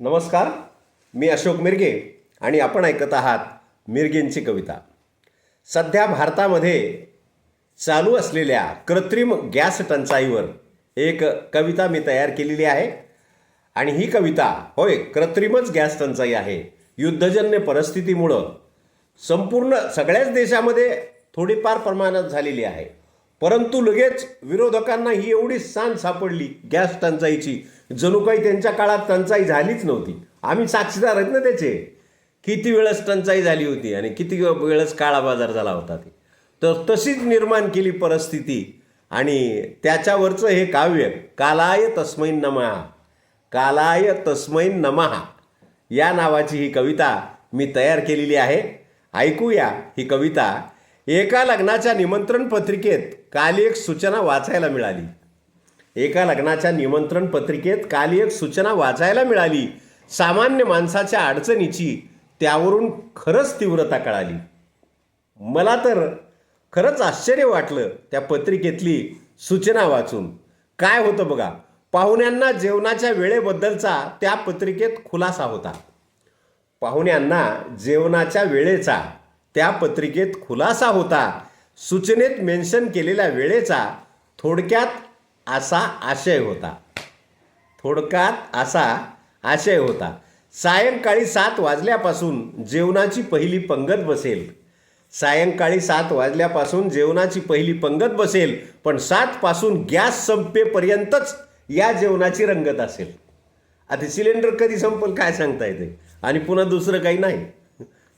नमस्कार, मी अशोक मिरगे आणि आपण ऐकत आहात मिरगेंची कविता. सध्या भारतामध्ये चालू असलेल्या कृत्रिम गॅस टंचाईवर एक कविता मी तयार केलेली आहे. आणि ही कविता होय कृत्रिमच गॅस टंचाई आहे. युद्धजन्य परिस्थितीमुळं संपूर्ण सगळ्याच देशामध्ये थोडीफार प्रमाणात झालेली आहे. परंतु लगेच विरोधकांना ही एवढी सांड सापडली गॅस टंचाईची, जणू काही त्यांच्या काळात टंचाई झालीच नव्हती. आम्ही साक्षीदार आहेत ना त्याचे. किती वेळेस टंचाई झाली होती आणि किती वेळेस काळा बाजार झाला होता ते. तर तशीच निर्माण केली परिस्थिती आणि त्याच्यावरचं हे काव्य कालाय तस्मै नमः, कालाय तस्मै नमः या नावाची ही कविता मी तयार केलेली आहे. ऐकूया ही कविता. एका लग्नाच्या निमंत्रण पत्रिकेत काल एक सूचना वाचायला मिळाली. एका लग्नाच्या निमंत्रण पत्रिकेत काल एक सूचना वाचायला मिळाली. सामान्य माणसाच्या अडचणीची त्यावरून खरंच तीव्रता कळाली. मला तर खरंच आश्चर्य वाटलं त्या पत्रिकेतली सूचना वाचून. काय होतं बघा, पाहुण्यांना जेवणाच्या वेळेबद्दलचा त्या पत्रिकेत खुलासा होता. पाहुण्यांना जेवणाच्या वेळेचा त्या पत्रिकेत खुलासा होता. सूचनेत मेन्शन केलेल्या वेळेचा थोडक्यात असा आशय होता. सायंकाळी 7 वाजल्यापासून जेवणाची पहिली पंगत बसेल. सायंकाळी 7 वाजल्यापासून जेवणाची पहिली पंगत बसेल, पण 7 पासून गॅस संपेपर्यंतच या जेवणाची रंगत असेल. आता सिलेंडर कधी संपेल काय सांगता येते, आणि पुन्हा दुसरं काही नाही.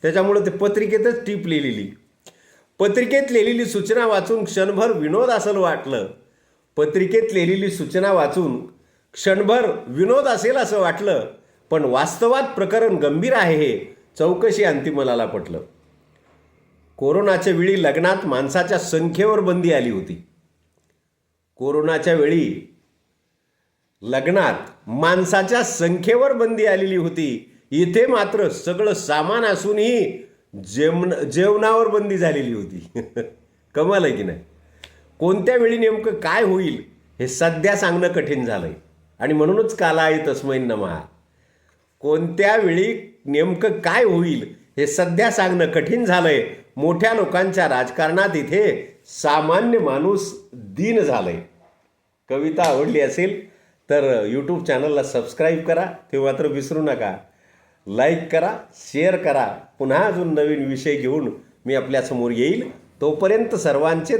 त्याच्यामुळं ते पत्रिकेतच टीप लिहिलेली. पत्रिकेत लिहिलेली सूचना वाचून क्षणभर विनोद असेल वाटलं. पत्रिकेत लिहिलेली सूचना वाचून क्षणभर विनोद असेल असं वाटलं, पण वास्तवात प्रकरण गंभीर आहे हे चौकशी अंती मला पटलं. कोरोनाच्या वेळी लग्नात माणसाच्या संख्येवर बंदी आली होती. कोरोनाच्या वेळी लग्नात माणसाच्या संख्येवर बंदी आलेली होती. इथे मात्र सगळं सामान असूनही जेवणावर बंदी झालेली होती. कमाल आहे की नाही. कोणत्या वेळी नेमकं काय होईल हे सध्या सांगणं कठीण झालंय, आणि म्हणूनच कालाय तस्मै नमः. कोणत्या वेळी नेमकं काय होईल हे सध्या सांगणं कठीण झालंय. मोठ्या लोकांच्या राजकारणात इथे सामान्य माणूस दीन झालंय. कविता आवडली असेल तर यूट्यूब चॅनलला सबस्क्राईब करा. ते मात्र विसरू नका. लाईक करा, शेअर करा. पुन्हा अजून नवीन विषय घेऊन मी आपल्यासमोर येईल. तोपर्यंत सर्वांचे